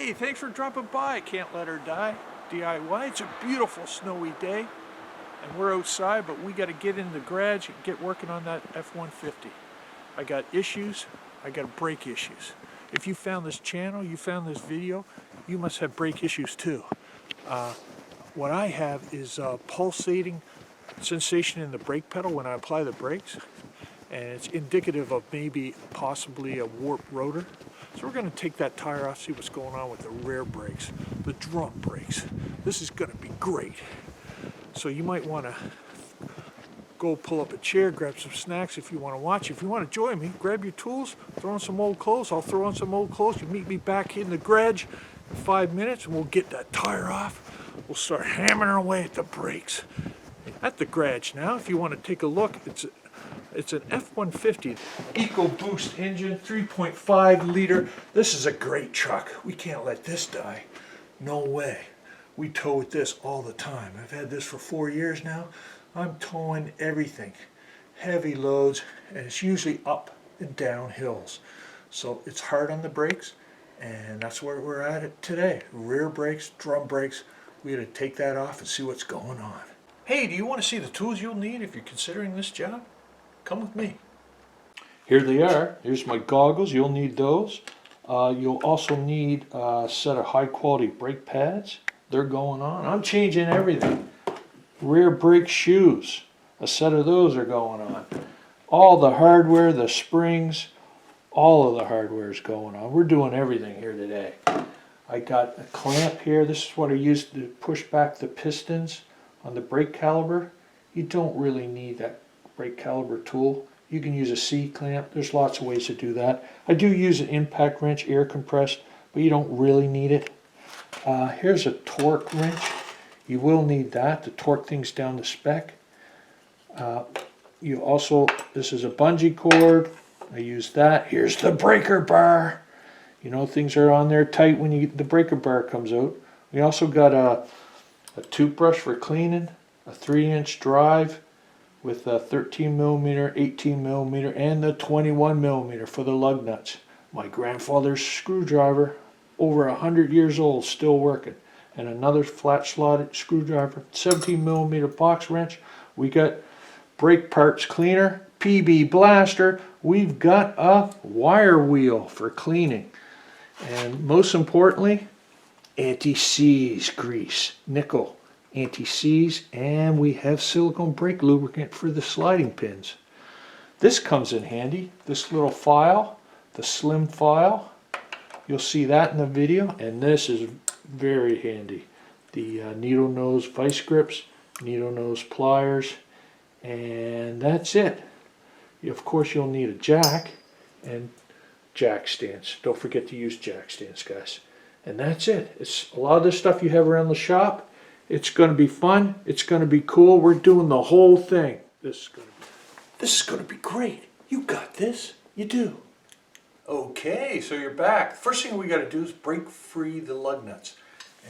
Hey, thanks for dropping by Can't Let Her Die DIY. It's a beautiful snowy day and we're outside, but we got to get in the garage and get working on that F-150. I got issues, I got brake issues. If you found this channel, you found this video, you must have brake issues too. What I have is a pulsating sensation in the brake pedal when I apply the brakes, and it's indicative of maybe possibly a warped rotor. So we're going to take that tire off, see what's going on with the rear brakes, the drum brakes. This is going to be great. So you might want to go pull up a chair, grab some snacks if you want to watch. If you want to join me, grab your tools, throw on some old clothes. I'll throw on some old clothes. You meet me back in the garage in 5 minutes and we'll get that tire off. We'll start hammering away at the brakes. At the garage now, if you want to take a look, it's an F-150 EcoBoost engine, 3.5 liter. This is a great truck. We can't let this die. No way. We tow with this all the time. I've had this for 4 years now. I'm towing everything. Heavy loads, and it's usually up and down hills. So it's hard on the brakes, and that's where we're at it today. Rear brakes, drum brakes. We got to take that off and see what's going on. Hey, do you want to see the tools you'll need if you're considering this job? Come with me. Here they are. Here's my goggles. You'll need those. You'll also need a set of high quality brake pads. They're going on. I'm changing everything. Rear brake shoes. A set of those are going on. All the hardware, the springs, all of the hardware is going on. We're doing everything here today. I got a clamp here. This is what I used to push back the pistons on the brake caliper. You don't really need that brake caliper tool. You can use a C-clamp. There's lots of ways to do that. I do use an impact wrench, air compressed, but you don't really need it. Here's a torque wrench. You will need that to torque things down to spec. This is a bungee cord. I use that. Here's the breaker bar. You know, things are on there tight when the breaker bar comes out. We also got a toothbrush for cleaning, a 3-inch drive with a 13mm, 18mm, and a 21mm for the lug nuts. My grandfather's screwdriver, over 100 years old, still working. And another flat slotted screwdriver, 17mm box wrench. We got brake parts cleaner, PB blaster. We've got a wire wheel for cleaning. And most importantly, anti-seize grease, nickel anti-seize, and we have silicone brake lubricant for the sliding pins. This comes in handy, this little file, the slim file. You'll see that in the video, and this is very handy. The needle nose vice grips, needle nose pliers, and that's it. Of course you'll need a jack and jack stands. Don't forget to use jack stands, guys. And that's it. It's a lot of this stuff you have around the shop. It's going to be fun. It's going to be cool. We're doing the whole thing. This is going to be great. You got this. You do. Okay, so you're back. First thing we got to do is break free the lug nuts.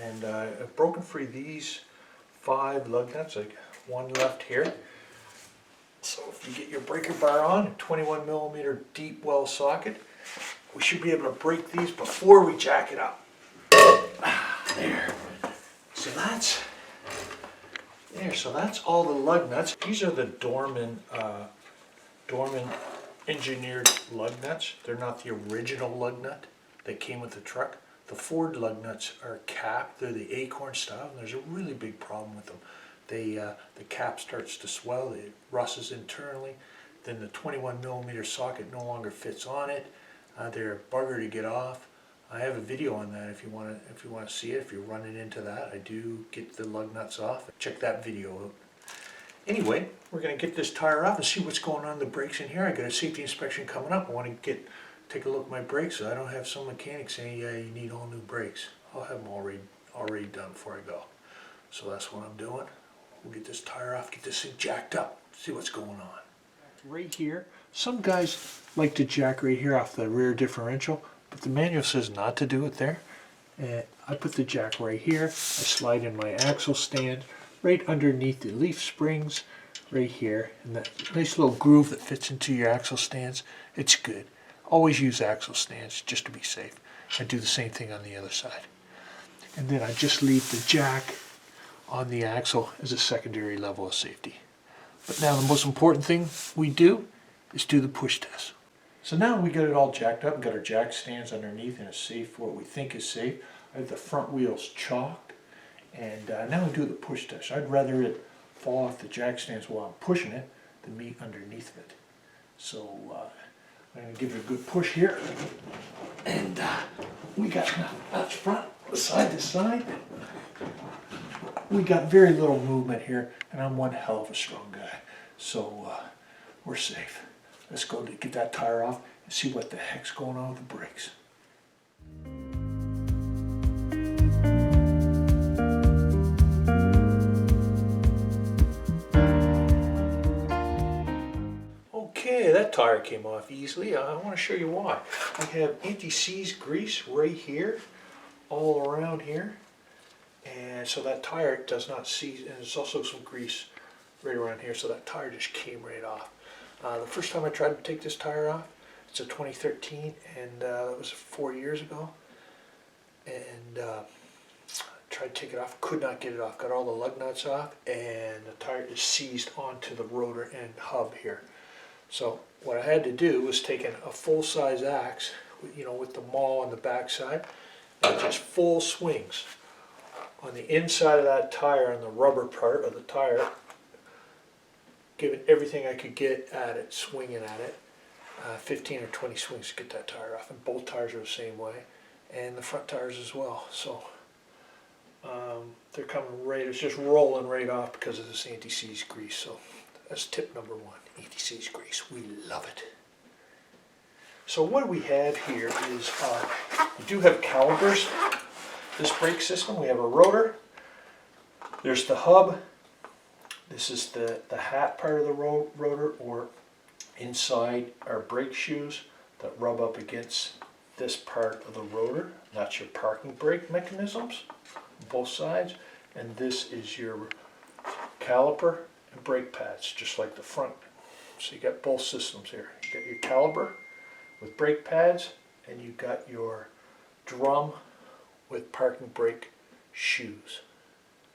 And I've broken free these 5 lug nuts. I got one left here. So if you get your breaker bar on, a 21mm deep well socket, we should be able to break these before we jack it up. There. So that's all the lug nuts. These are the Dorman engineered lug nuts. They're not the original lug nut that came with the truck. The Ford lug nuts are capped. They're the acorn style, and there's a really big problem with them. The cap starts to swell, it rusts internally, then the 21mm socket no longer fits on it. They're a bugger to get off. I have a video on that if you want to see it. If you're running into that, I do get the lug nuts off. Check that video out. Anyway, we're going to get this tire off and see what's going on in the brakes in here. I got a safety inspection coming up. I want to take a look at my brakes so I don't have some mechanic saying, yeah, you need all new brakes. I'll have them already done before I go. So that's what I'm doing. We'll get this tire off, get this thing jacked up, see what's going on. Right here, some guys like to jack right here off the rear differential, but the manual says not to do it there. And I put the jack right here. I slide in my axle stand right underneath the leaf springs right here, and that nice little groove that fits into your axle stands. It's good. Always use axle stands just to be safe. I do the same thing on the other side. And then I just leave the jack on the axle as a secondary level of safety. But now the most important thing we do is do the push test. So now we got it all jacked up, got our jack stands underneath in a safe, what we think is safe. I have the front wheels chalked, and now we do the push test. I'd rather it fall off the jack stands while I'm pushing it than me underneath of it. So I'm going to give it a good push here. And we got out front, side to side. We got very little movement here, and I'm one hell of a strong guy. So we're safe. Let's go to get that tire off and see what the heck's going on with the brakes. Okay, that tire came off easily. I want to show you why. I have anti-seize grease right here, all around here. And so that tire does not seize, and there's also some grease right around here, so that tire just came right off. The first time I tried to take this tire off, it's a 2013, and that was 4 years ago. And tried to take it off, could not get it off. Got all the lug nuts off, and the tire is seized onto the rotor and hub here. So what I had to do was take a full-size axe, with the maul on the back side, and just full swings on the inside of that tire, on the rubber part of the tire, giving everything I could get at it, swinging at it, 15 or 20 swings to get that tire off. And both tires are the same way, and the front tires as well. So they're coming right, it's just rolling right off because of this anti-seize grease. So that's tip number one, anti-seize grease. We love it. So what we have here is, we do have calipers. This brake system, we have a rotor, there's the hub, this is the hat part of the rotor, or inside our brake shoes that rub up against this part of the rotor. That's your parking brake mechanisms on both sides, and this is your caliper and brake pads, just like the front. So you got both systems here. You got your caliper with brake pads, and you got your drum with parking brake shoes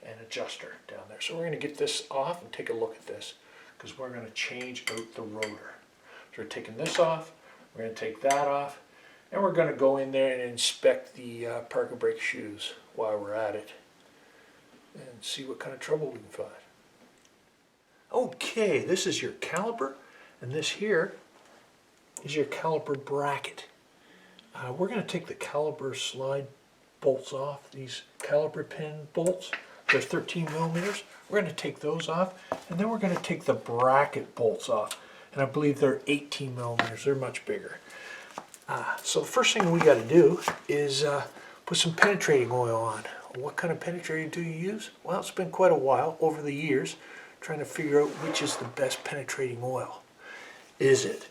and adjuster down there. So we're going to get this off and take a look at this, because we're going to change out the rotor. So we're taking this off, we're going to take that off, and we're going to go in there and inspect the parking brake shoes while we're at it and see what kind of trouble we can find. Okay, this is your caliper, and this here is your caliper bracket. We're going to take the caliper slide bolts off, these caliper pin bolts. They're 13 millimeters. We're going to take those off, and then we're going to take the bracket bolts off, and I believe they're 18 millimeters. They're much bigger. So the first thing we got to do is put some penetrating oil on. What kind of penetrating do you use? Well, it's been quite a while over the years trying to figure out which is the best penetrating oil. Is it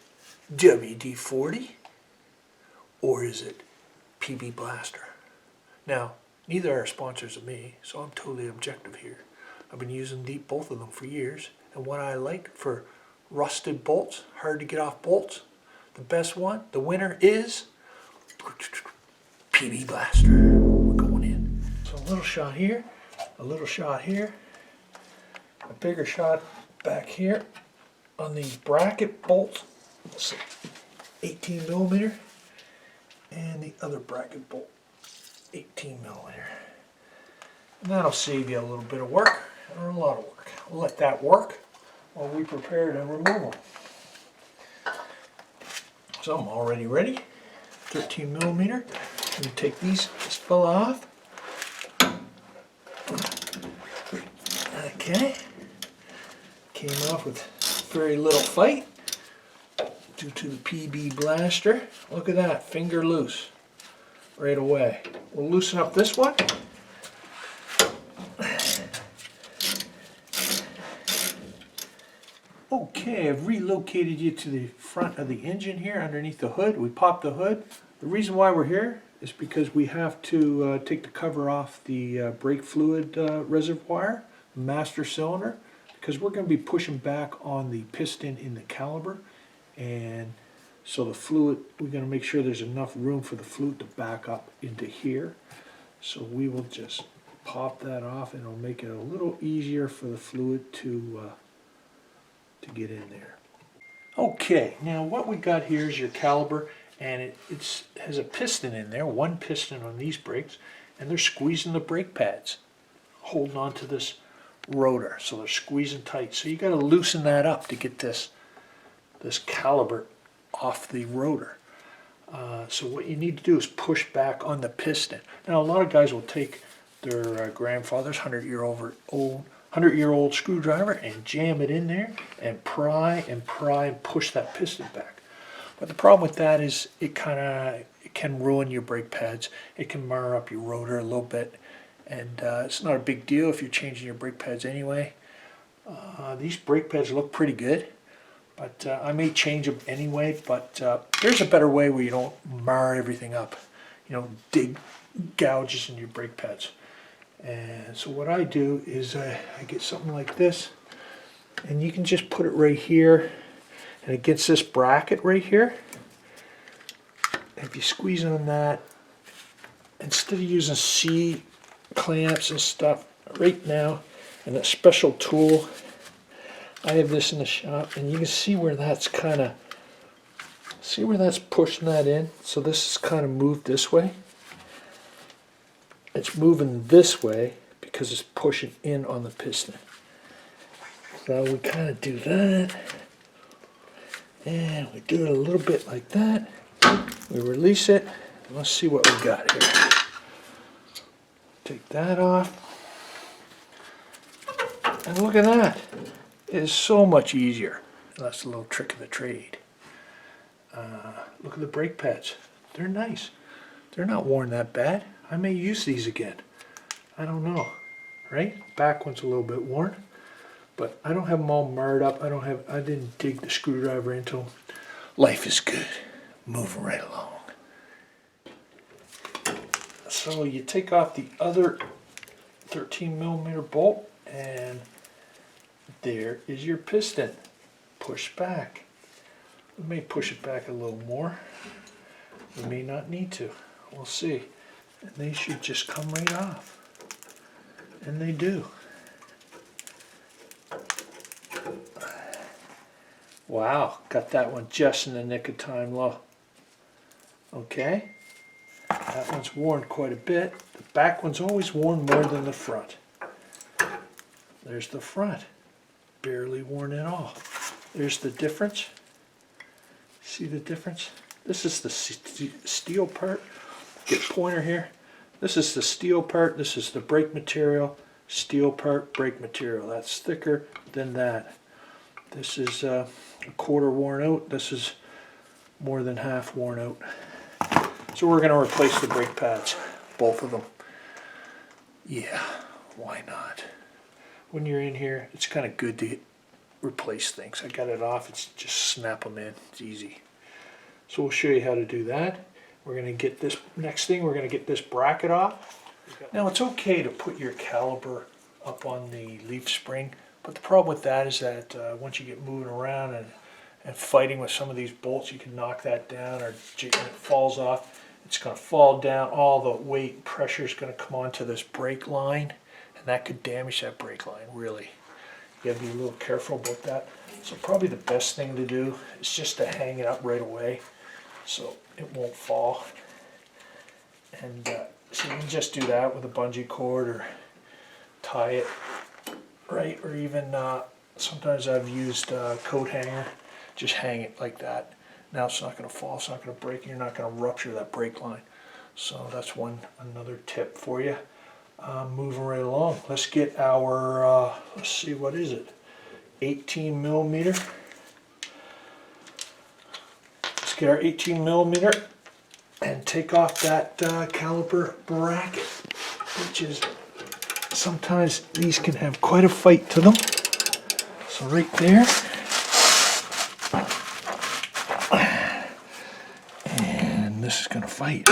WD-40 or is it PB Blaster? Now, neither are sponsors of me, so I'm totally objective here. I've been using both of them for years, and what I like for rusted bolts, hard to get off bolts, the best one, the winner is PB Blaster. We're going in. So a little shot here, a little shot here, a bigger shot back here on these bracket bolts, 18 millimeter, and the other bracket bolt, 18 millimeter. And that'll save you a little bit of work, or a lot of work. We'll let that work while we prepare to remove them. So I'm already ready. 13 millimeter. I'm going to take this fella off. Okay. Came off with very little fight due to the PB Blaster. Look at that, finger loose right away. We'll loosen up this one. Okay, I've relocated you to the front of the engine here underneath the hood. We popped the hood. The reason why we're here is because we have to take the cover off the brake fluid reservoir, master cylinder, because we're going to be pushing back on the piston in the caliper, and So the fluid, we're going to make sure there's enough room for the fluid to back up into here. So we will just pop that off, and it'll make it a little easier for the fluid to get in there. Okay, now what we got here is your caliper, and it has a piston in there, one piston on these brakes, and they're squeezing the brake pads, holding on to this rotor, so they're squeezing tight. So you got to loosen that up to get this caliper off the rotor. So what you need to do is push back on the piston. Now a lot of guys will take their grandfather's 100-year-old screwdriver and jam it in there and pry and push that piston back. But the problem with that is it can ruin your brake pads. It can mar up your rotor a little bit, and it's not a big deal if you're changing your brake pads anyway. These brake pads look pretty good, but I may change them anyway. But there's a better way where you don't mar everything up. You know, dig gouges in your brake pads. And so what I do is I get something like this, and you can just put it right here and against this bracket right here. And if you squeeze on that, instead of using C clamps and stuff right now, and that special tool, I have this in the shop, and you can see where that's pushing that in. So this is kind of moved this way. It's moving this way because it's pushing in on the piston. So we kind of do that, and we do it a little bit like that. We release it, and let's see what we got here. Take that off, and look at that. It is so much easier. That's a little trick of the trade. Look at the brake pads. They're nice. They're not worn that bad. I may use these again. I don't know, right? Back one's a little bit worn, but I don't have them all marred up. I didn't dig the screwdriver into them. Life is good. Moving right along. So you take off the other 13mm bolt, and there is your piston. Push back. We may push it back a little more. We may not need to. We'll see. And they should just come right off. And they do. Wow, got that one just in the nick of time, low. Okay. That one's worn quite a bit. The back one's always worn more than the front. There's the front. Barely worn at all. There's the difference. See the difference? This is the steel part. Get a pointer here. This is the steel part. This is the brake material. Steel part, brake material. That's thicker than that. This is a quarter worn out. This is more than half worn out. So we're going to replace the brake pads, both of them. Yeah, why not? When you're in here, it's kind of good to replace things. I got it off. It's just snap them in. It's easy. So we'll show you how to do that. We're going to get this, next thing, we're going to get this bracket off. Now it's okay to put your caliper up on the leaf spring, but the problem with that is that once you get moving around and fighting with some of these bolts, you can knock that down, or when it falls off, it's going to fall down. All the weight and pressure is going to come onto this brake line, and that could damage that brake line, really. You got to be a little careful about that. So probably the best thing to do is just to hang it up right away so it won't fall. And so you can just do that with a bungee cord, or tie it right, or even sometimes I've used a coat hanger. Just hang it like that. Now it's not going to fall, it's not going to break, and you're not going to rupture that brake line. So that's another tip for you. Moving right along. Let's get our, let's see, what is it? 18mm. Let's get our 18mm and take off that caliper bracket, which is, sometimes these can have quite a fight to them. So right there. And this is going to fight.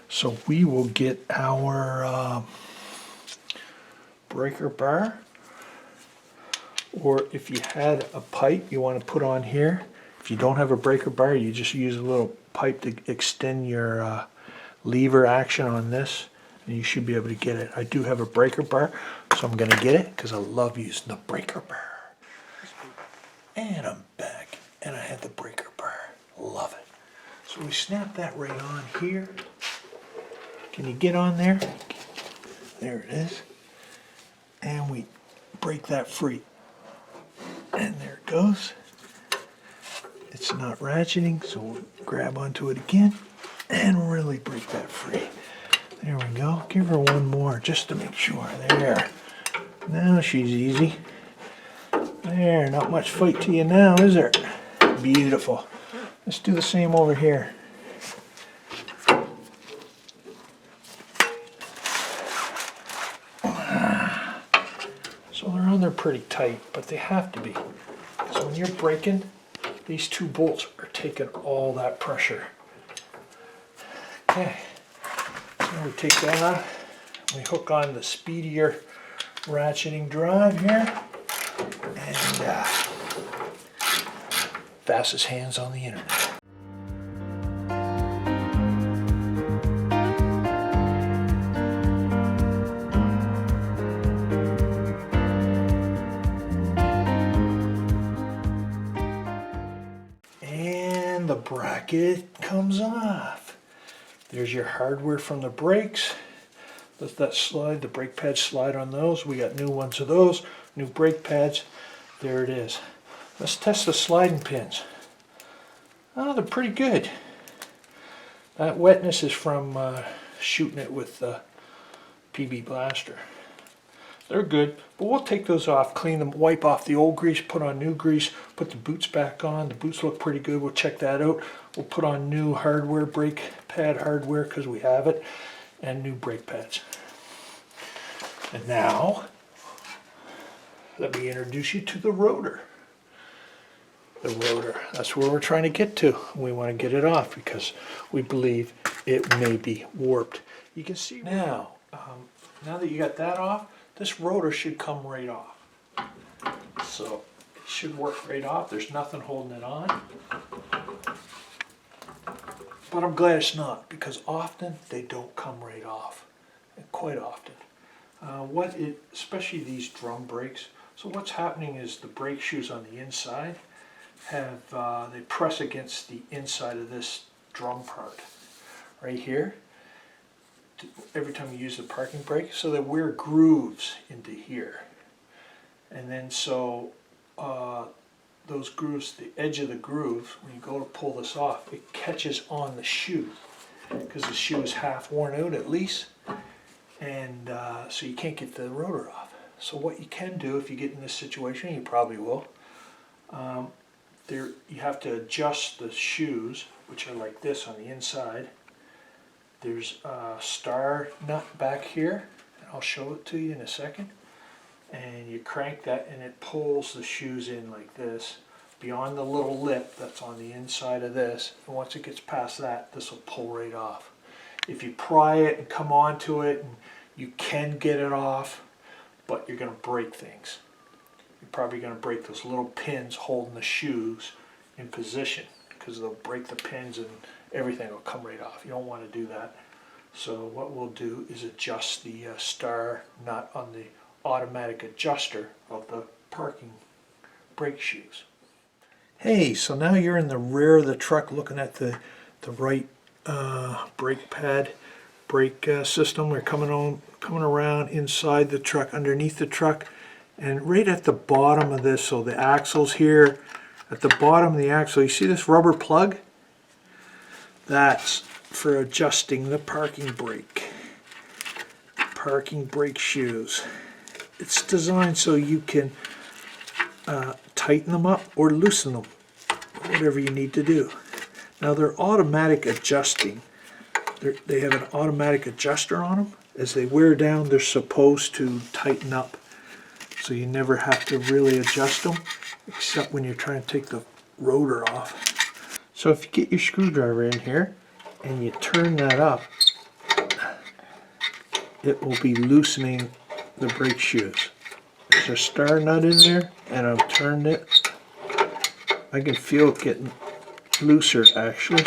So we will get our breaker bar, or if you had a pipe you want to put on here, if If you don't have a breaker bar, you just use a little pipe to extend your lever action on this, and you should be able to get it. I do have a breaker bar, so I'm going to get it because I love using the breaker bar. And I'm back, and I have the breaker bar. Love it. So we snap that right on here. Can you get on there? There it is. And we break that free. And there it goes. It's not ratcheting, so we'll grab onto it again and really break that free. There we go. Give her one more just to make sure. There. Now she's easy. There, not much fight to you now, is there? Beautiful. Let's do the same over here. So they're on there pretty tight, but they have to be. Because when you're braking, these two bolts are taking all that pressure. Okay, so we take that out. We hook on the speedier ratcheting drive here. And fastest hands on the internet. And the bracket comes off. There's your hardware from the brakes. Let that slide, the brake pads slide on those. We got new ones of those, new brake pads. There it is. Let's test the sliding pins. Oh, they're pretty good. That wetness is from shooting it with the PB Blaster. They're good, but we'll take those off, clean them, wipe off the old grease, put on new grease, put the boots back on. The boots look pretty good. We'll check that out. We'll put on new hardware, brake pad hardware, because we have it, and new brake pads. And now, let me introduce you to the rotor. The rotor, that's where we're trying to get to. We want to get it off because we believe it may be warped. You can see now, now that you got that off, this rotor should come right off. So it should work right off. There's nothing holding it on. But I'm glad it's not, because often they don't come right off. And quite often. Especially these drum brakes. So what's happening is the brake shoes on the inside they press against the inside of this drum part right here every time you use the parking brake, so they wear grooves into here. And then so those grooves, the edge of the groove, when you go to pull this off, it catches on the shoe because the shoe is half worn out at least, and so you can't get the rotor off. So what you can do if you get in this situation, you probably will, you have to adjust the shoes, which are like this on the inside. There's a star nut back here, and I'll show it to you in a second. And you crank that and it pulls the shoes in like this beyond the little lip that's on the inside of this, and once it gets past that, this will pull right off. If you pry it and come onto it, and you can get it off, but you're going to break things. You're probably going to break those little pins holding the shoes in position, because they'll break the pins and everything will come right off. You don't want to do that. So what we'll do is adjust the star nut on the automatic adjuster of the parking brake shoes. Hey, so now you're in the rear of the truck looking at the right brake pad, brake system. We're coming around inside the truck, underneath the truck, and right at the bottom of this, so the axle's here, at the bottom of the axle, you see this rubber plug? That's for adjusting the parking brake shoes. It's designed so you can tighten them up or loosen them, whatever you need to do. Now they're automatic adjusting. They have an automatic adjuster on them. As they wear down, they're supposed to tighten up. So you never have to really adjust them, except when you're trying to take the rotor off. So if you get your screwdriver in here and you turn that up, it will be loosening the brake shoes. There's a star nut in there, and I've turned it, I can feel it getting looser actually.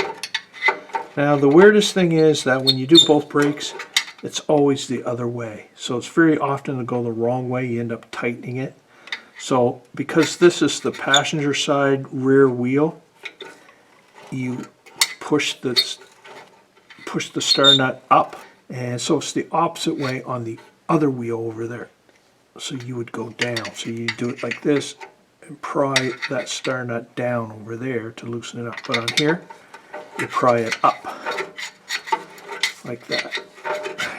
Now the weirdest thing is that when you do both brakes, it's always the other way. So it's very often to go the wrong way, you end up tightening it. So because this is the passenger side rear wheel, you push the star nut up, and so it's the opposite way on the other wheel over there. So you would go down. So you do it like this and pry that star nut down over there to loosen it up. But on here, you pry it up like that.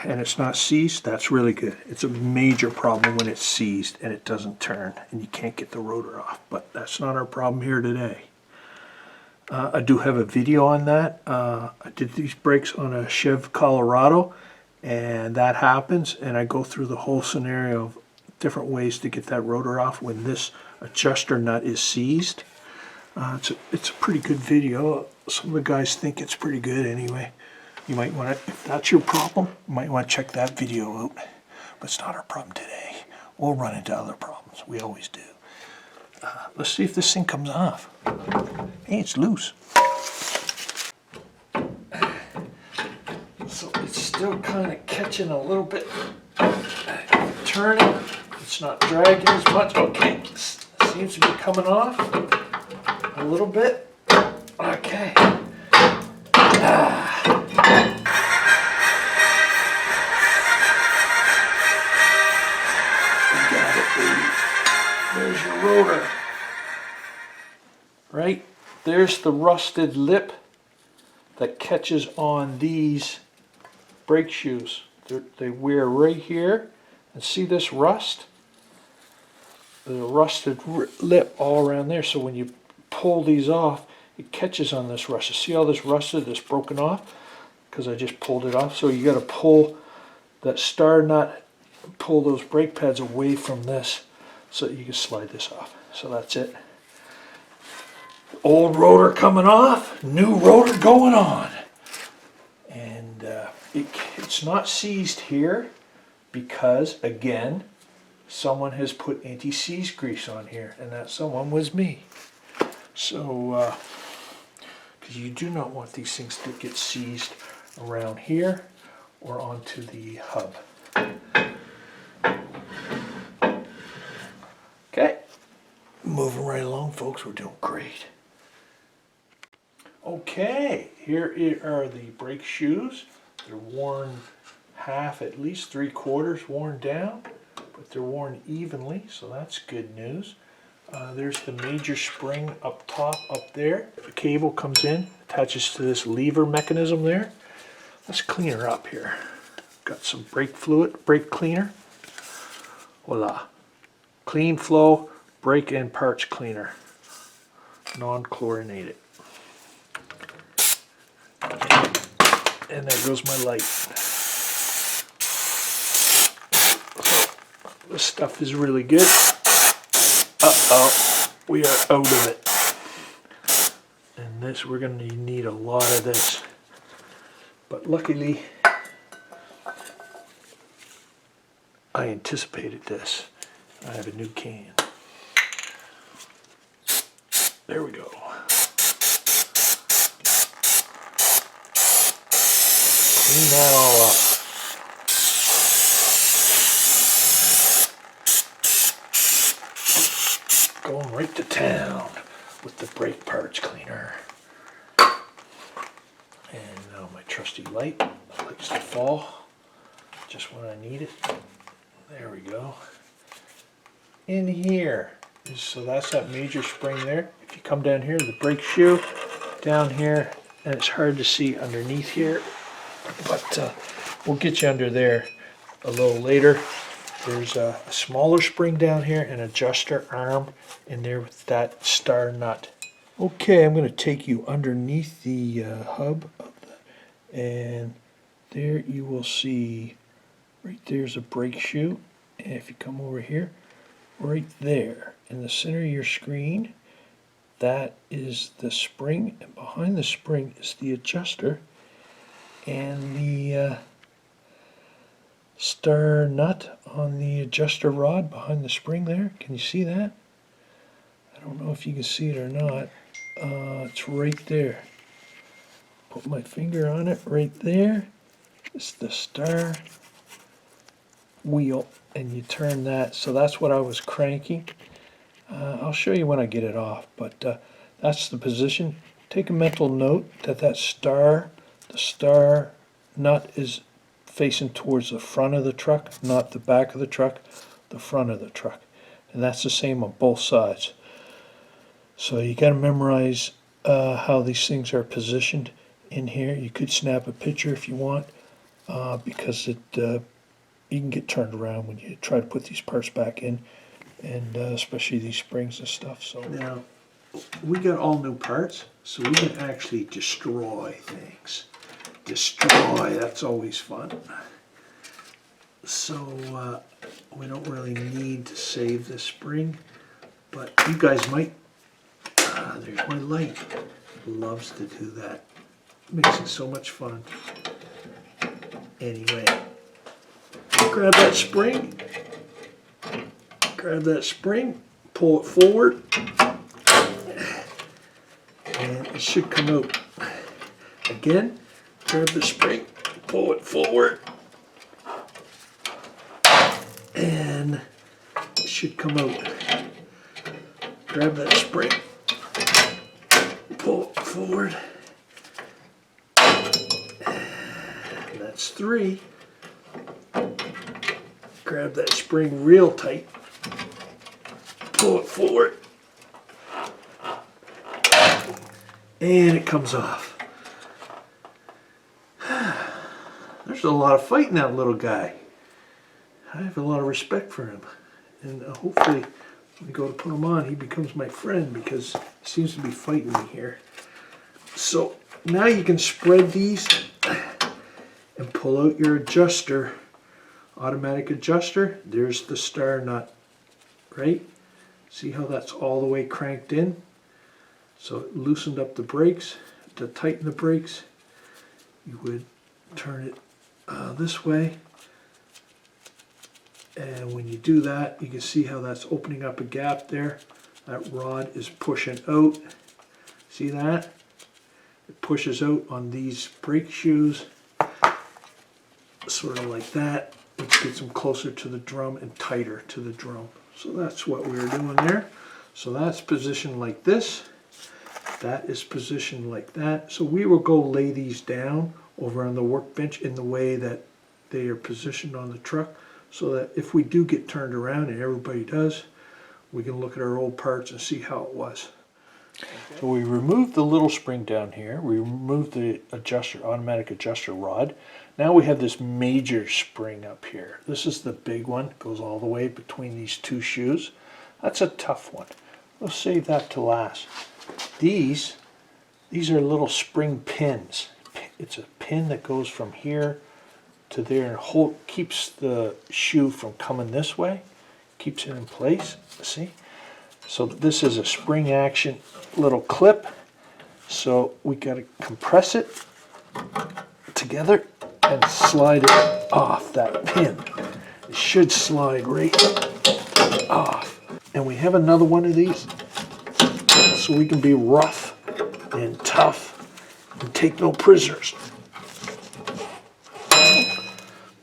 And it's not seized. That's really good. It's a major problem when it's seized and it doesn't turn and you can't get the rotor off. But that's not our problem here today. I do have a video on that. I did these brakes on a Chev Colorado, and that happens, and I go through the whole scenario of different ways to get that rotor off when this adjuster nut is seized. It's a pretty good video. Some of the guys think it's pretty good anyway. You might want to, if that's your problem, you might want to check that video out. But it's not our problem today. We'll run into other problems. We always do. Let's see if this thing comes off. Hey, it's loose. So it's still kind of catching a little bit. Turning. It's not dragging as much. Okay, seems to be coming off a little bit. Okay. We got it, baby. There's your rotor. Right? There's the rusted lip that catches on these brake shoes. They wear right here. And see this rust? There's a rusted lip all around there. So when you pull these off, it catches on this rust. You see all this rusted, this broken off? Because I just pulled it off. So you got to pull that star nut, pull those brake pads away from this so that you can slide this off. So that's it. Old rotor coming off, new rotor going on. And it's not seized here because, again, someone has put anti-seize grease on here, and that someone was me. So, because you do not want these things to get seized around here or onto the hub. Okay, moving right along, folks, we're doing great. Okay, here are the brake shoes. They're worn half, at least 3/4 worn down, but they're worn evenly, so that's good news. There's the major spring up top, up there. The cable comes in, attaches to this lever mechanism there. Let's clean her up here. Got some brake fluid, brake cleaner. Voila. Clean flow brake and parts cleaner. Non-chlorinated. And there goes my light. So this stuff is really good. Uh-oh, we are out of it. And this, we're going to need a lot of this. But luckily, I anticipated this. I have a new can. There we go. Clean that all up. Going right to town with the brake parts cleaner. And now my trusty light likes to fall just when I need it. There we go. In here. So that's that major spring there. If you come down here, the brake shoe down here, and it's hard to see underneath here, but we'll get you under there a little later. There's a smaller spring down here, an adjuster arm in there with that star nut. Okay, I'm going to take you underneath the hub of that, and there you will see right there's a brake shoe. And if you come over here, right there in the center of your screen, that is the spring, and behind the spring is the adjuster and the star nut on the adjuster rod behind the spring there. Can you see that? I don't know if you can see it or not. It's right there. Put my finger on it right there. It's the star wheel, and you turn that. So that's what I was cranking. I'll show you when I get it off, but that's the position. Take a mental note that the star nut is facing towards the front of the truck, not the back of the truck, the front of the truck. And that's the same on both sides. So you got to memorize how these things are positioned in here. You could snap a picture if you want, because you can get turned around when you try to put these parts back in, and especially these springs and stuff. So now we got all new parts, so we can actually destroy things. Destroy, that's always fun. So we don't really need to save this spring, but you guys might. There's my light. Loves to do that. Makes it so much fun. Anyway, grab that spring. Grab that spring. Pull it forward. And it should come out. Again, grab the spring. Pull it forward. And it should come out. Grab that spring. Pull it forward. And that's 3. Grab that spring real tight. Pull it forward. And it comes off. There's a lot of fight in that little guy. I have a lot of respect for him. And hopefully when I go to put him on, he becomes my friend, because he seems to be fighting me here. So now you can spread these and pull out your adjuster, automatic adjuster. There's the star nut, right? See how that's all the way cranked in? So it loosened up the brakes. To tighten the brakes, you would turn it this way. And when you do that, you can see how that's opening up a gap there. That rod is pushing out. See that? It pushes out on these brake shoes, sort of like that, which gets them closer to the drum and tighter to the drum. So that's what we were doing there. So that's positioned like this. That is positioned like that. So we will go lay these down over on the workbench in the way that they are positioned on the truck, so that if we do get turned around, and everybody does, we can look at our old parts and see how it was. Okay. So we removed the little spring down here. We removed the adjuster, automatic adjuster rod. Now we have this major spring up here. This is the big one. It goes all the way between these two shoes. That's a tough one. We'll save that to last. These are little spring pins. It's a pin that goes from here to there and keeps the shoe from coming this way, keeps it in place. See? So this is a spring action little clip. So we got to compress it together and slide it off that pin. It should slide right off. And we have another one of these, so we can be rough and tough and take no prisoners.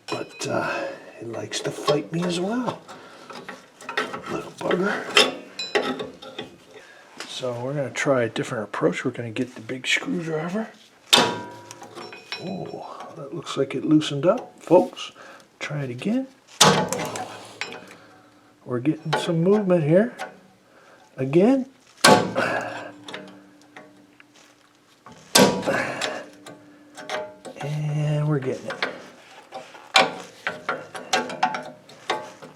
But it likes to fight me as well, little bugger. So we're going to try a different approach. We're going to get the big screwdriver. Oh, that looks like it loosened up, folks. Try it again. We're getting some movement here. Again. And we're getting it.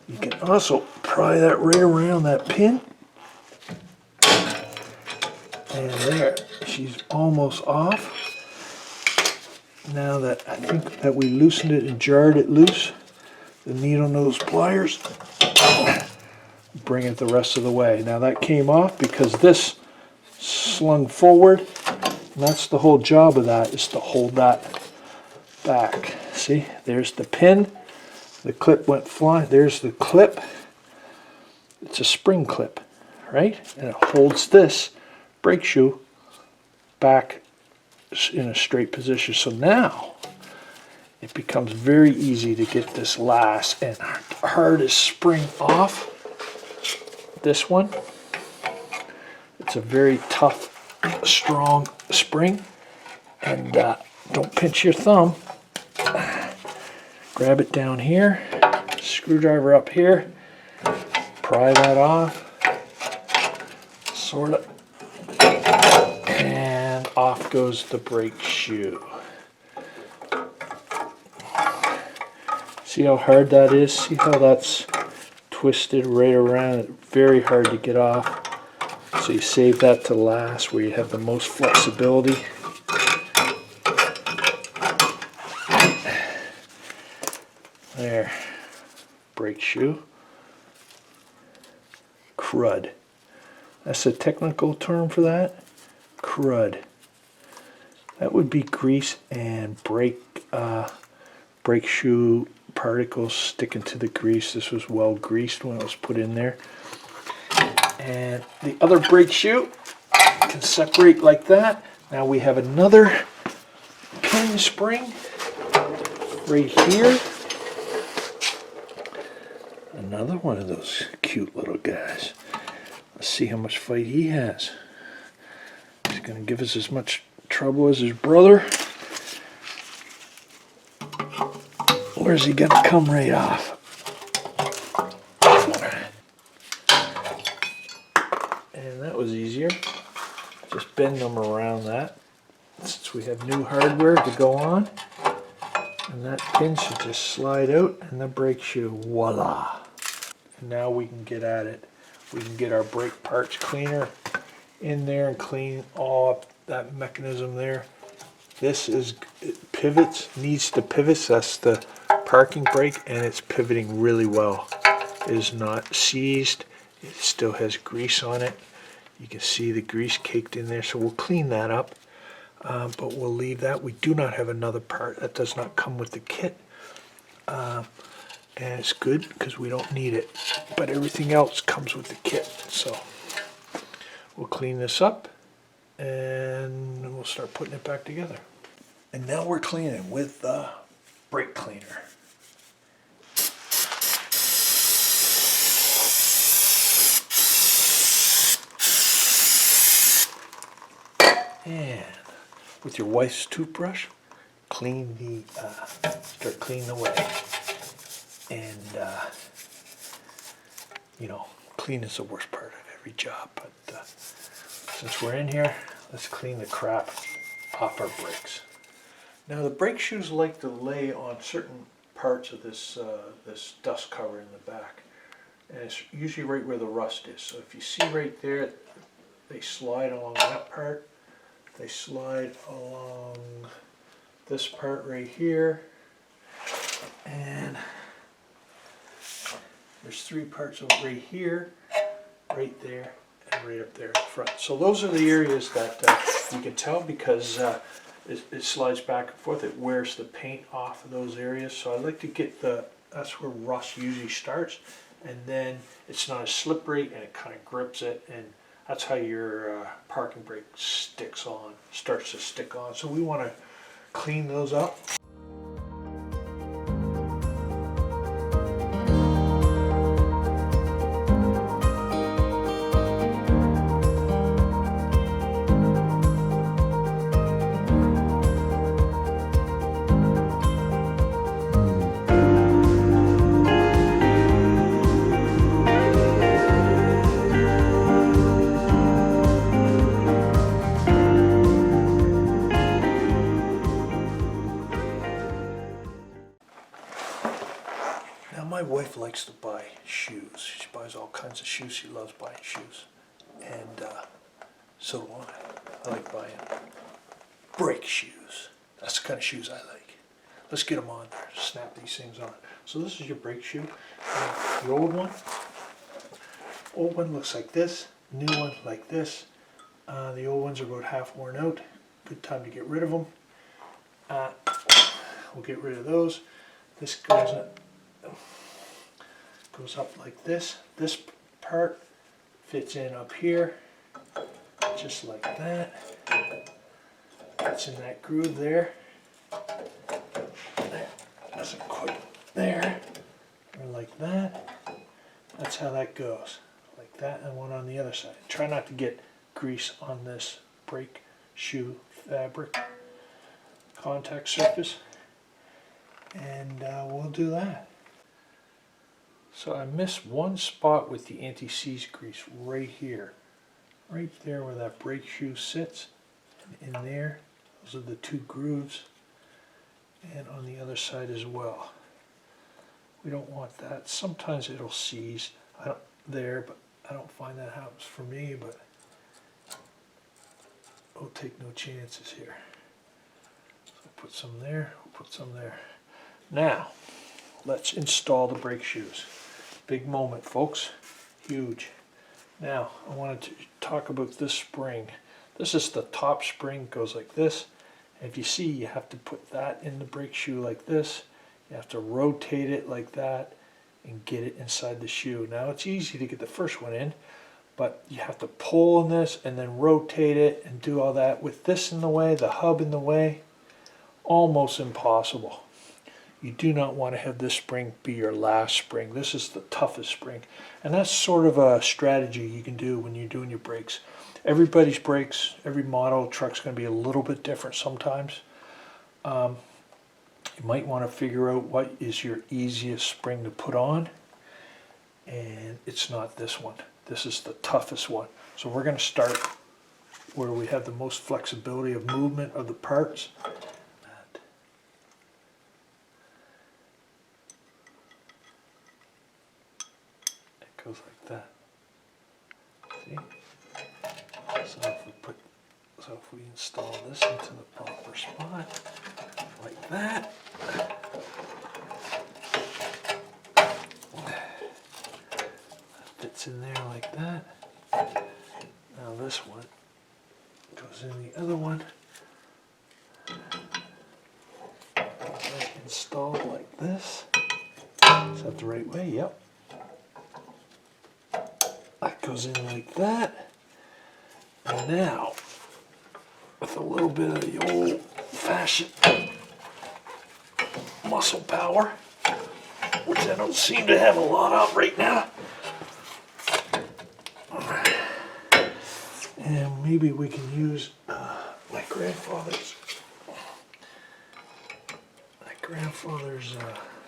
You can also pry that right around that pin. And there, she's almost off. Now that I think that we loosened it and jarred it loose, the needle nose pliers bring it the rest of the way. Now that came off because this slung forward, and that's the whole job of that, is to hold that back. See, there's the pin, the clip went flying, there's the clip. It's a spring clip, right? And it holds this brake shoe back in a straight position. So now it becomes very easy to get this last and hardest spring off. This one, it's a very tough, strong spring, and don't pinch your thumb. Grab it down here, screwdriver up here, pry that off, sort of, and off goes the brake shoe. See how hard that is? See how that's twisted right around? Very hard to get off. So you save that to last, where you have the most flexibility. There, brake shoe. Crud. That's a technical term for that. Crud. That would be grease and brake shoe particles sticking to the grease. This was well greased when it was put in there. And the other brake shoe can separate like that. Now we have another pin spring right here. Another one of those cute little guys. Let's see how much fight he has. He's going to give us as much trouble as his brother. Or is he going to come right off? And that was easier. Just bend them around that. Since we have new hardware to go on. And that pin should just slide out, and the brake shoe, voila. And now we can get at it. We can get our brake parts cleaner in there and clean all up that mechanism there. This is, it pivots, needs to pivot. That's the parking brake, and it's pivoting really well. It is not seized. It still has grease on it. You can see the grease caked in there, so we'll clean that up. But we'll leave that. We do not have another part. That does not come with the kit. And it's good because we don't need it. But everything else comes with the kit. So we'll clean this up and we'll start putting it back together. And now we're cleaning with the brake cleaner. And with your wife's toothbrush, clean the, start cleaning away. And, you know, clean is the worst part of every job, but since we're in here, let's clean the crap off our brakes. Now the brake shoes like to lay on certain parts of this, this dust cover in the back, and it's usually right where the rust is. So if you see right there, they slide along that part. They slide along this part right here, and there's three parts of right here, right there, and right up there in front. So those are the areas that you can tell because it slides back and forth. It wears the paint off of those areas. So I like to get that's where rust usually starts, and then it's not as slippery and it kind of grips it, and that's how your parking brake starts to stick on. So we want to clean those up. My wife likes to buy shoes. She buys all kinds of shoes. She loves buying shoes. And so do I. I like buying brake shoes. That's the kind of shoes I like. Let's get them on there. Snap these things on. So this is your brake shoe. The old one looks like this. New one like this. The old ones are about half worn out. Good time to get rid of them. We'll get rid of those. This goes up like this. This part fits in up here, just like that. It's in that groove there. That doesn't quite there, or like that. That's how that goes, like that, and one on the other side. Try not to get grease on this brake shoe fabric contact surface, and we'll do that. So I missed one spot with the anti-seize grease right here, right there where that brake shoe sits, and in there, those are the two grooves, and on the other side as well. We don't want that. Sometimes it'll seize there, but I don't find that happens for me, but we'll take no chances here. So put some there, we'll put some there. Now, let's install the brake shoes. Big moment, folks. Huge. Now, I wanted to talk about this spring. This is the top spring, goes like this. And if you see, you have to put that in the brake shoe like this. You have to rotate it like that and get it inside the shoe. Now, it's easy to get the first one in, but you have to pull on this and then rotate it and do all that. With this in the way, the hub in the way, almost impossible. You do not want to have this spring be your last spring. This is the toughest spring. And that's sort of a strategy you can do when you're doing your brakes. Everybody's brakes, every model truck's going to be a little bit different sometimes. You might want to figure out what is your easiest spring to put on. And it's not this one. This is the toughest one. So we're going to start where we have the most flexibility of movement of the parts. Goes like that. See? So if we install this into the proper spot, like that. That fits in there like that. Now this one goes in the other one. Installed like this. Is that the right way? Yep. That goes in like that. And now, with a little bit of the old-fashioned muscle power, which I don't seem to have a lot of right now, and maybe we can use my grandfather's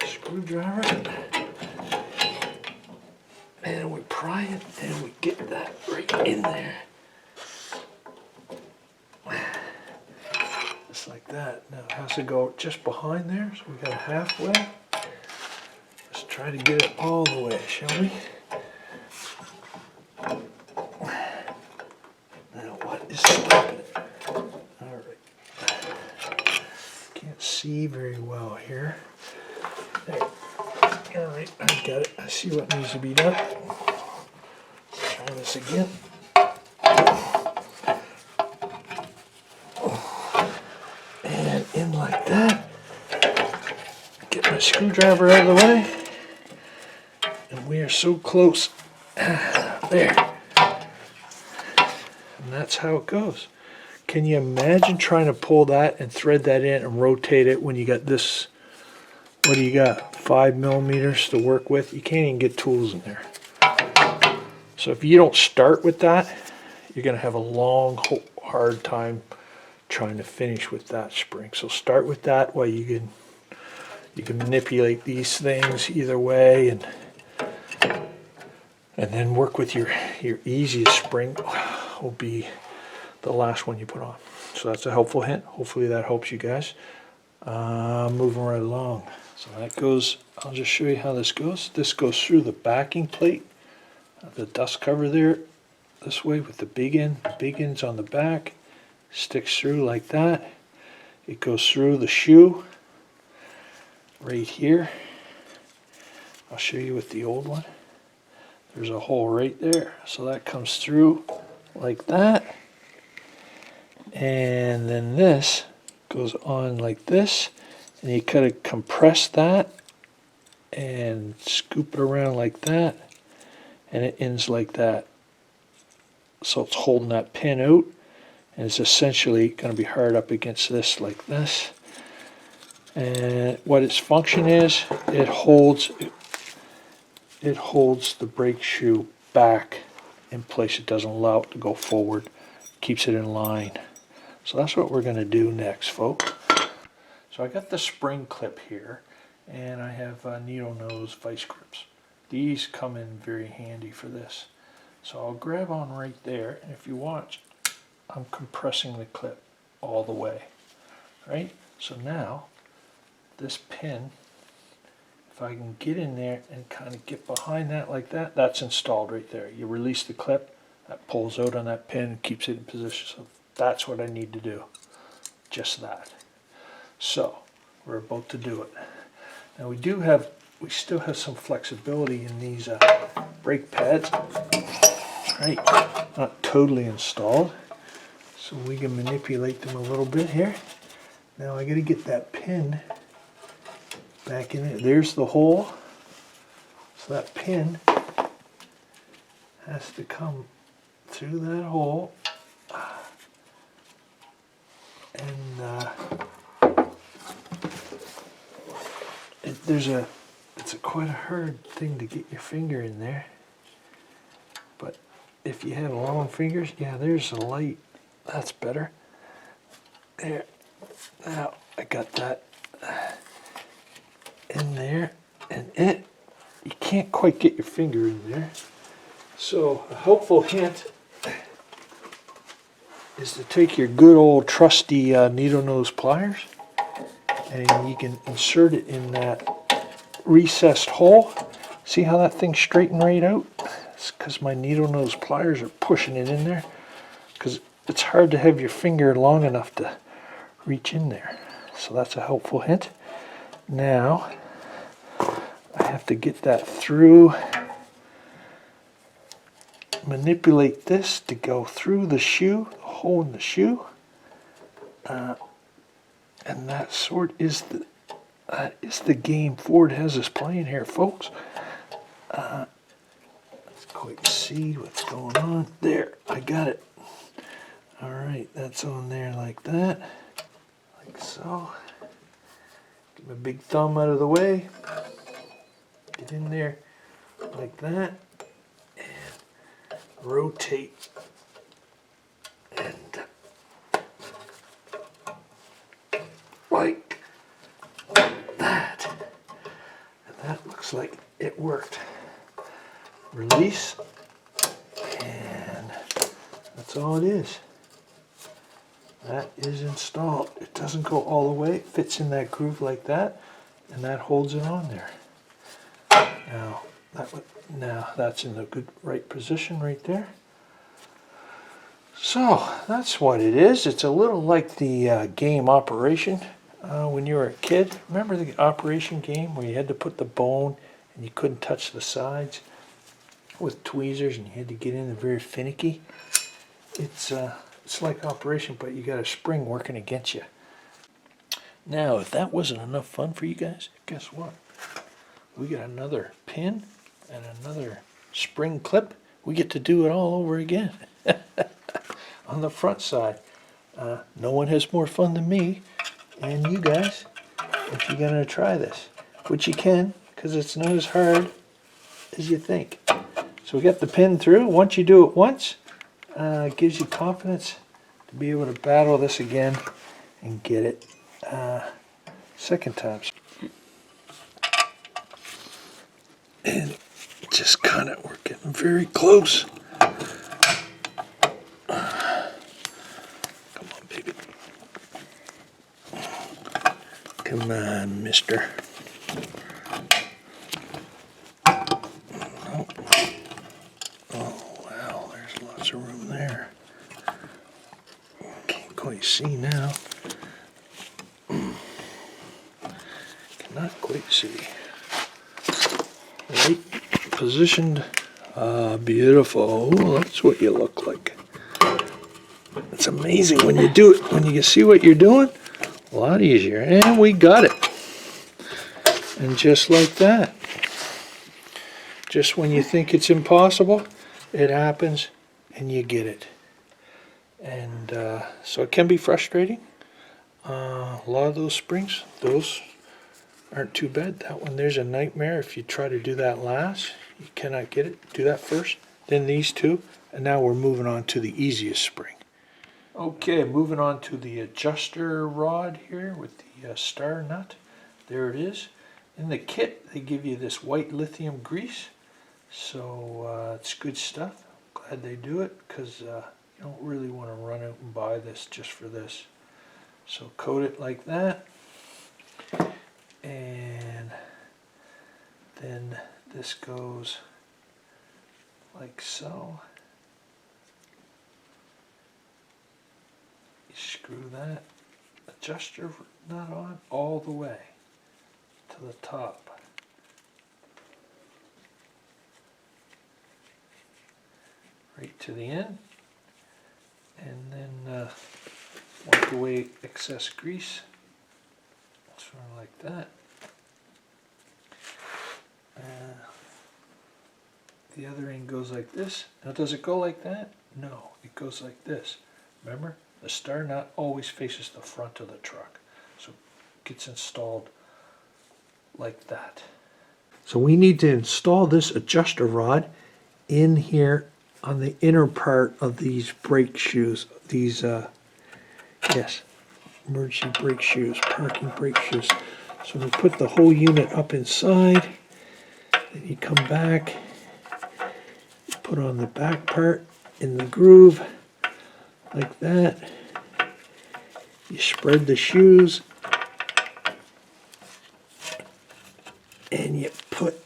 screwdriver. And we pry it and we get that right in there. Just like that. Now it has to go just behind there, so we got it halfway. Let's try to get it all the way, shall we? Now what is stopping it? Alright. Can't see very well here. There. Alright, I got it. I see what needs to be done. Try this again. And in like that. Get my screwdriver out of the way. And we are so close. There. And that's how it goes. Can you imagine trying to pull that and thread that in and rotate it when you got this? What do you got? 5 millimeters to work with? You can't even get tools in there. So if you don't start with that, you're going to have a long, hard time trying to finish with that spring. So start with that while you can manipulate these things either way, and then work with your easiest spring will be the last one you put on. So that's a helpful hint. Hopefully that helps you guys. Moving right along. So that goes, I'll just show you how this goes. This goes through the backing plate, the dust cover there, this way with the big end. The big end's on the back, sticks through like that. It goes through the shoe right here. I'll show you with the old one. There's a hole right there. So that comes through like that. And then this goes on like this. And you kind of compress that and scoop it around like that, and it ends like that. so it's holding that pin out, and it's essentially going to be hard up against this like this. And what its function is, it holds the brake shoe back in place. It doesn't allow it to go forward, keeps it in line. So that's what we're going to do next, folks. So I got the spring clip here, and I have needle nose vice grips. These come in very handy for this. So I'll grab on right there, and if you watch, I'm compressing the clip all the way, right? So now, this pin, if I can get in there and kind of get behind that like that, that's installed right there. You release the clip, that pulls out on that pin and keeps it in position. So that's what I need to do, just that. So we're about to do it. Now we still have some flexibility in these brake pads, right? Not totally installed, so we can manipulate them a little bit here. Now I got to get that pin back in it. There's the hole. So that pin has to come through that hole, and it's quite a hard thing to get your finger in there. But if you have long fingers, yeah, there's the light. That's better. There. Now I got that in there, and you can't quite get your finger in there. So a helpful hint is to take your good old trusty needle nose pliers, and you can insert it in that recessed hole. See how that thing's straightened right out? It's because my needle nose pliers are pushing it in there, because it's hard to have your finger long enough to reach in there. So that's a helpful hint. Now I have to get that through, manipulate this to go through the shoe, the hole in the shoe, and that is the game Ford has us playing here, folks. Let's quite see what's going on. There, I got it. All right, that's on there like that, like so. Get my big thumb out of the way. Get in there like that, and rotate, and like that. And that looks like it worked. Release, and that's all it is. That is installed. It doesn't go all the way. It fits in that groove like that, and that holds it on there. Now that's in the good right position right there. So that's what it is. It's a little like the game Operation when you were a kid. Remember the Operation game where you had to put the bone and you couldn't touch the sides with tweezers and you had to get in there very finicky? It's like Operation, but you got a spring working against you. Now, if that wasn't enough fun for you guys, guess what? We got another pin and another spring clip. We get to do it all over again on the front side. No one has more fun than me and you guys if you're going to try this, which you can, because it's not as hard as you think. So we got the pin through. Once you do it once, it gives you confidence to be able to battle this again and get it second time. And just kind of, we're getting very close. Come on, baby. Come on, mister. Of room there. Can't quite see now. Cannot quite see. Right positioned. Beautiful. Oh, that's what you look like. It's amazing when you do it. When you can see what you're doing, a lot easier. And we got it. And just like that. Just when you think it's impossible, it happens. and you get it. And so it can be frustrating. A lot of those springs, those aren't too bad. That one there's a nightmare if you try to do that last. You cannot get it. Do that first, then these two, and now we're moving on to the easiest spring. Okay, moving on to the adjuster rod here with the star nut. There it is. In the kit, they give you this white lithium grease, so it's good stuff. Glad they do it, because you don't really want to run out and buy this just for this. So coat it like that, and then this goes like so. You screw that adjuster nut on all the way to the top. Right to the end, and then wipe away excess grease, sort of like that. The other end goes like this. Now does it go like that? No, it goes like this. Remember, the star nut always faces the front of the truck, so it gets installed like that. So we need to install this adjuster rod in here on the inner part of these brake shoes. These, yes, emergency brake shoes, parking brake shoes. So we put the whole unit up inside, then you come back, you put on the back part in the groove, like that. You spread the shoes, and you put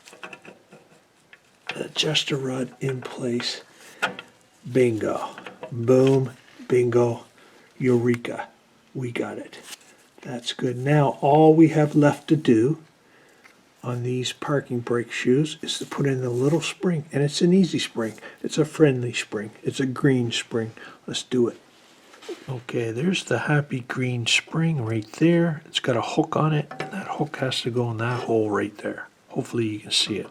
the adjuster rod in place. Bingo. Boom. Bingo. Eureka. We got it. That's good. Now all we have left to do on these parking brake shoes is to put in the little spring, and it's an easy spring. It's a friendly spring. It's a green spring. Let's do it. Okay, there's the happy green spring right there. It's got a hook on it, and that hook has to go in that hole right there. Hopefully you can see it.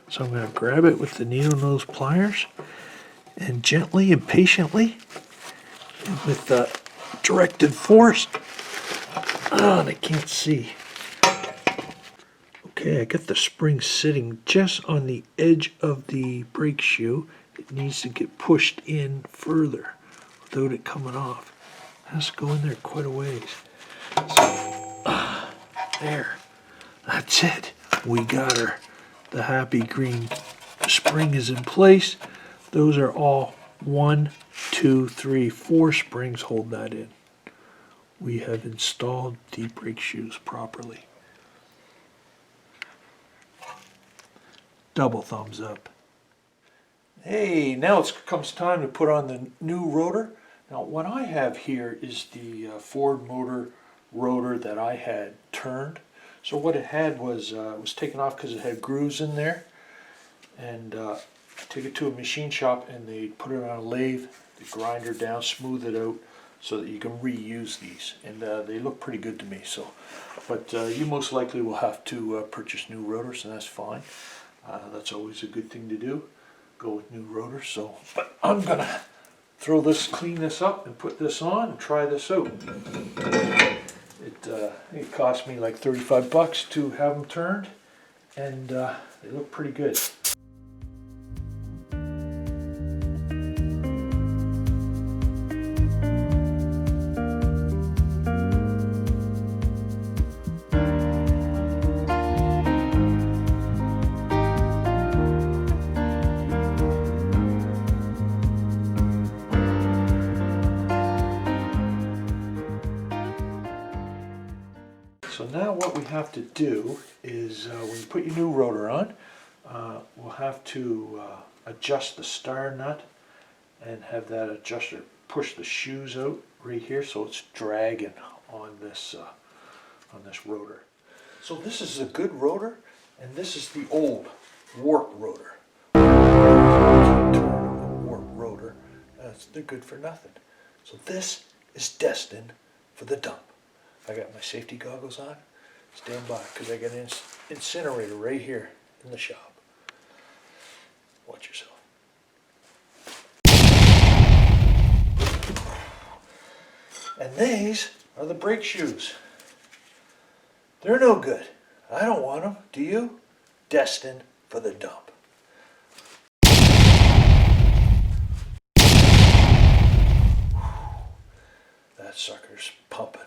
So I'm going to grab it with the needle nose pliers, and gently and patiently, and with the directed force. Oh, and I can't see. Okay, I got the spring sitting just on the edge of the brake shoe. It needs to get pushed in further without it coming off. It has to go in there quite a ways. So, there. That's it. We got her. The happy green spring is in place. Those are all 1, 2, 3, 4 springs hold that in. We have installed the brake shoes properly. Double thumbs up. Hey, now it comes time to put on the new rotor. Now what I have here is the Ford motor rotor that I had turned. So what it had was taken off because it had grooves in there. And take it to a machine shop and they put it on a lathe, they grind it down, smooth it out so that you can reuse these. And they look pretty good to me. So, but you most likely will have to purchase new rotors, and that's fine. That's always a good thing to do, go with new rotors. So, but I'm gonna clean this up and put this on and try this out. It cost me like 35 bucks to have them turned, and they look pretty good. So now what we have to do is when you put your new rotor on, we'll have to adjust the star nut and have that adjuster push the shoes out right here so it's dragging on this rotor. So this is a good rotor, and this is the old warp rotor. Warp rotor, they're good for nothing. So this is destined for the dump. I got my safety goggles on. Stand by, because I got an incinerator right here in the shop. Watch yourself. And these are the brake shoes. They're no good. I don't want them. Do you? Destined for the dump. That sucker's pumping.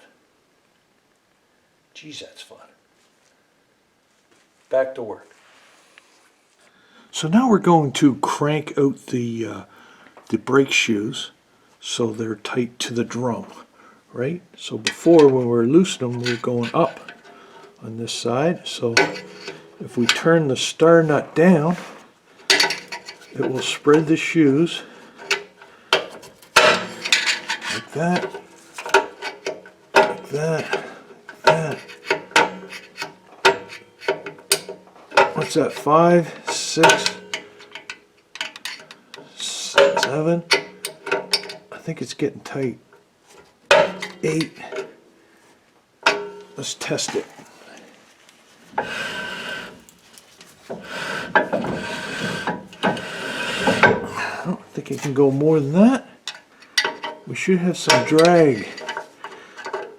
Geez, that's fun. Back to work. So now we're going to crank out the brake shoes so they're tight to the drum, right? So before, when we were loosening them, we were going up on this side. So if we turn the star nut down, it will spread the shoes like that, like that, like that. What's that, 5, 6, 7? I think it's getting tight. 8. Let's test it. I don't think it can go more than that. We should have some drag.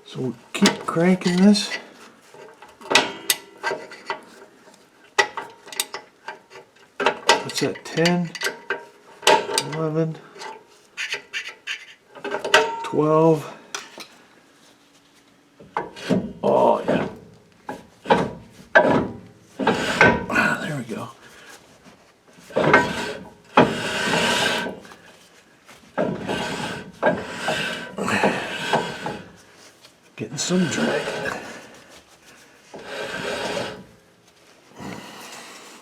So we'll keep cranking this. What's that, 10, 11, 12. Oh, yeah. Ah, there we go. Getting some drag.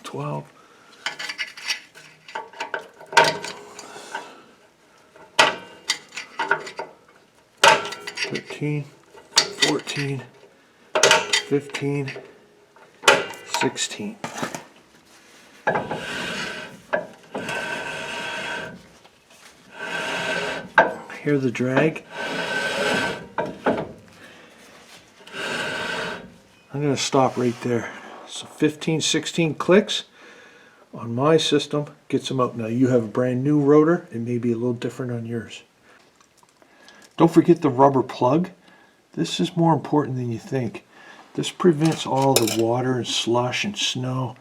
12. 13, 14, 15, 16. Hear the drag? I'm going to stop right there. So 15, 16 clicks on my system gets them out. Now you have a brand new rotor. It may be a little different on yours. Don't forget the rubber plug. This is more important than you think. This prevents all the water and slush and snow,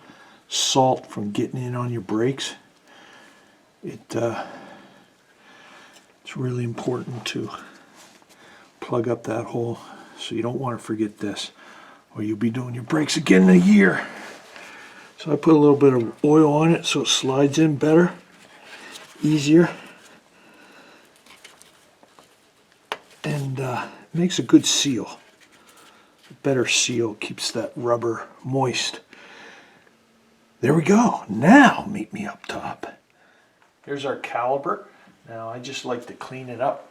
salt from getting in on your brakes. It's really important to plug up that hole, so you don't want to forget this, or you'll be doing your brakes again in a year. So I put a little bit of oil on it so it slides in better, easier. And makes a good seal. A better seal keeps that rubber moist. There we go. Now meet me up top. Here's our caliper. Now I just like to clean it up.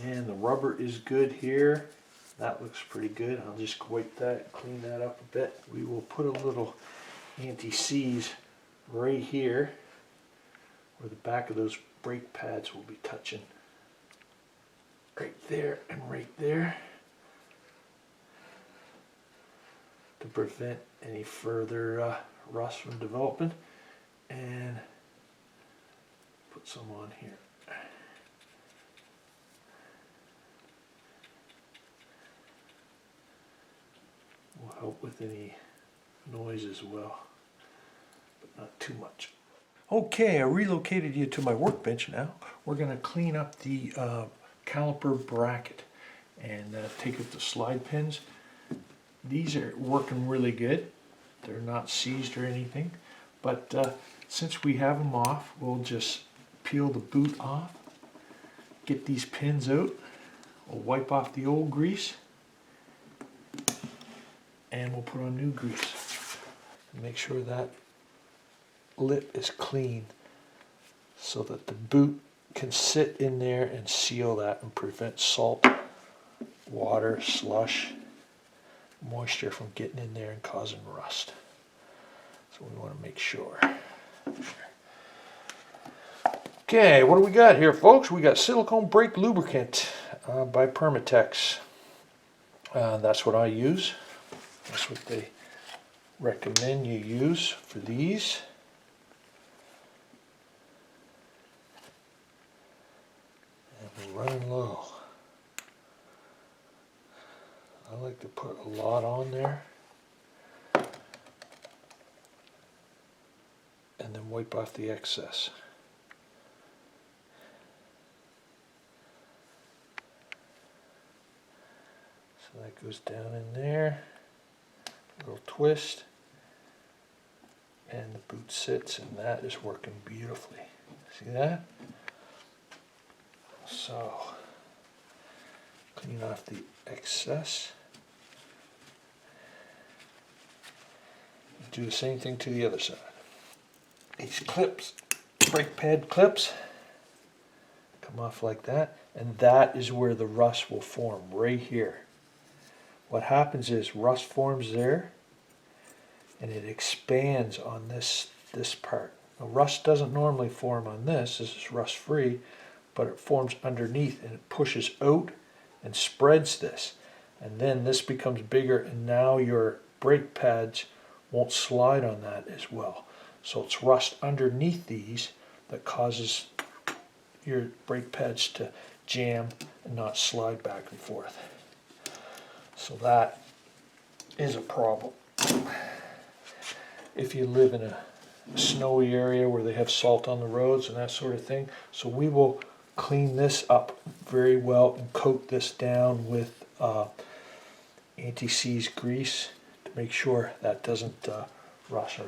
And the rubber is good here. That looks pretty good. I'll just wipe that, clean that up a bit. We will put a little anti-seize right here where the back of those brake pads will be touching. Right there and right there to prevent any further rust from developing. And put some on here. Will help with any noise as well, but not too much. Okay, I relocated you to my workbench now. We're going to clean up the caliper bracket and take out the slide pins. These are working really good. They're not seized or anything, but since we have them off, we'll just peel the boot off, get these pins out, we'll wipe off the old grease, and we'll put on new grease. Make sure that lip is clean so that the boot can sit in there and seal that and prevent salt, water, slush, moisture from getting in there and causing rust. So we want to make sure. Okay, what do we got here, folks? We got silicone brake lubricant by Permatex. That's what I use. That's what they recommend you use for these. And we're running low. I like to put a lot on there and then wipe off the excess. So that goes down in there, a little twist, and the boot sits, and that is working beautifully. See that? So, clean off the excess. Do the same thing to the other side. These clips, brake pad clips, come off like that, and that is where the rust will form, right here. What happens is rust forms there, and it expands on this part. Now, rust doesn't normally form on this. This is rust free, but it forms underneath and it pushes out and spreads this, and then this becomes bigger, and now your brake pads won't slide on that as well. So it's rust underneath these that causes your brake pads to jam and not slide back and forth. So that is a problem. If you live in a snowy area where they have salt on the roads and that sort of thing. So we will clean this up very well and coat this down with anti-seize grease to make sure that doesn't rust.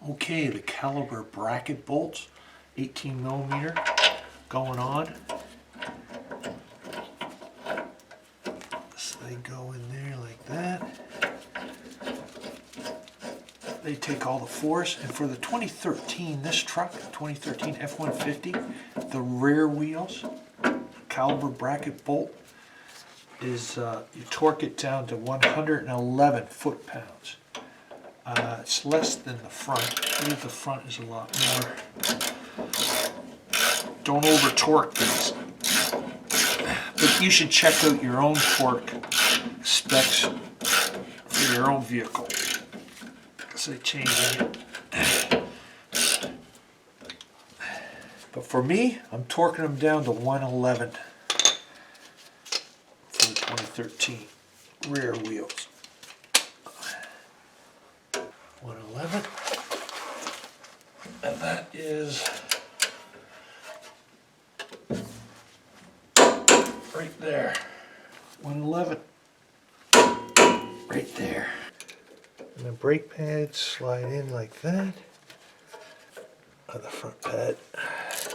Okay, the Caliper Bracket bolts, 18 millimeter, going on. So they go in there like that. They take all the force, and for the 2013, this truck, 2013 F150, the rear wheels, Caliper Bracket bolt is, you torque it down to 111 foot-pounds. It's less than the front. I believe the front is a lot more. Don't over torque these. But you should check out your own torque specs for your own vehicle, because they change it. But for me, I'm torquing them down to 111 for the 2013 rear wheels. 111, and that is right there. 111, right there. And the brake pads slide in like that. The front pad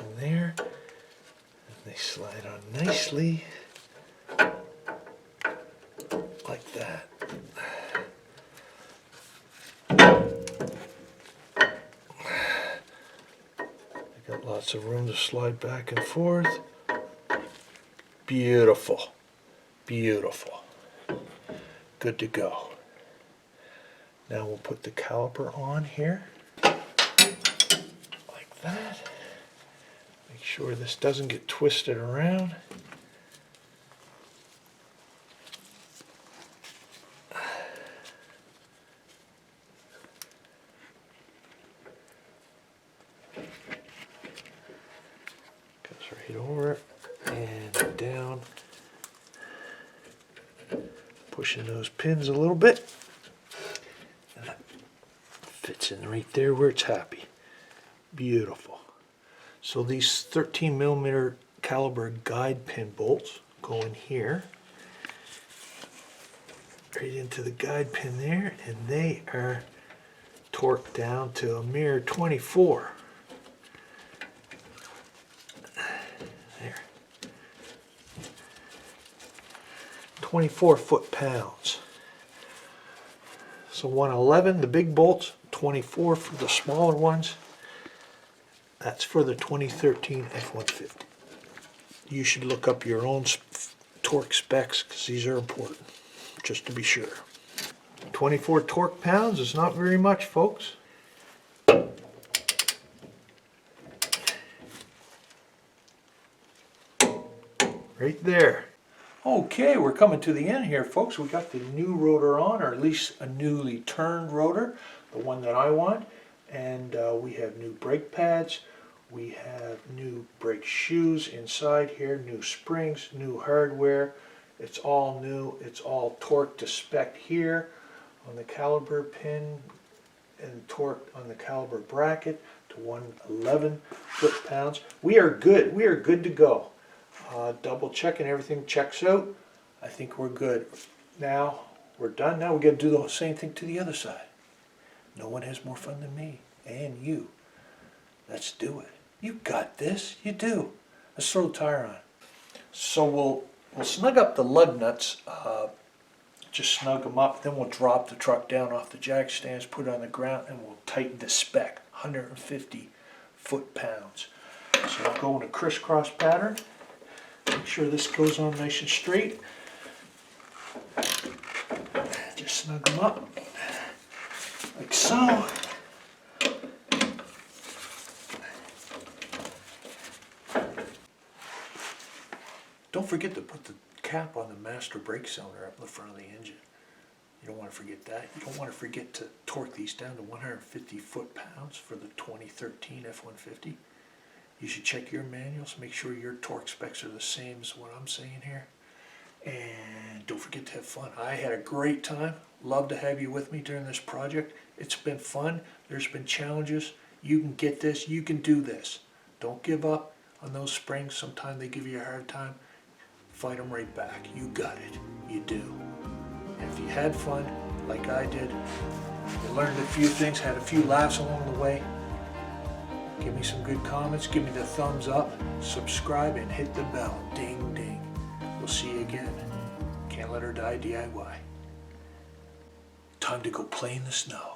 in there, and they slide on nicely like that. Got lots of room to slide back and forth. Beautiful, beautiful. Good to go. Now we'll put the caliper on here, like that. Make sure this doesn't get twisted around. Goes right over and down. Pushing those pins a little bit. And that fits in right there where it's happy. Beautiful. So these 13mm caliber guide pin bolts go in here, right into the guide pin there, and they are torqued down to a mere 24. There. 24 foot-pounds. So 111, the big bolts, 24 for the smaller ones. That's for the 2013 F150. You should look up your own torque specs because these are important, just to be sure. 24 torque pounds is not very much, folks. Right there. Okay, we're coming to the end here, folks. We got the new rotor on, or at least a newly turned rotor, the one that I want. And we have new brake pads, we have new brake shoes inside here, new springs, new hardware. It's all new, it's all torqued to spec here on the caliper pin and torqued on the caliper bracket to 111 foot-pounds. We are good to go. Double checking everything checks out. I think we're good. Now we're done. Now we got to do the same thing to the other side. No one has more fun than me and you. Let's do it. You got this. You do. Let's throw the tire on. So we'll snug up the lug nuts. Just snug them up. Then we'll drop the truck down off the jack stands, put it on the ground, and we'll tighten the spec. 150 foot-pounds. So I'll go in a crisscross pattern. Make sure this goes on nice and straight. Just snug them up. Like so. Don't forget to put the cap on the master brake cylinder up in the front of the engine. You don't want to forget that. You don't want to forget to torque these down to 150 foot-pounds for the 2013 F150. You should check your manuals, make sure your torque specs are the same as what I'm saying here. And don't forget to have fun. I had a great time. Love to have you with me during this project. It's been fun. There's been challenges. You can get this. You can do this. Don't give up on those springs. Sometimes they give you a hard time. Fight them right back. You got it. You do. And if you had fun, like I did, you learned a few things, had a few laughs along the way, give me some good comments, give me the thumbs up, subscribe, and hit the bell. Ding, ding. We'll see you again. Can't Let Her Die DIY. Time to go play in the snow.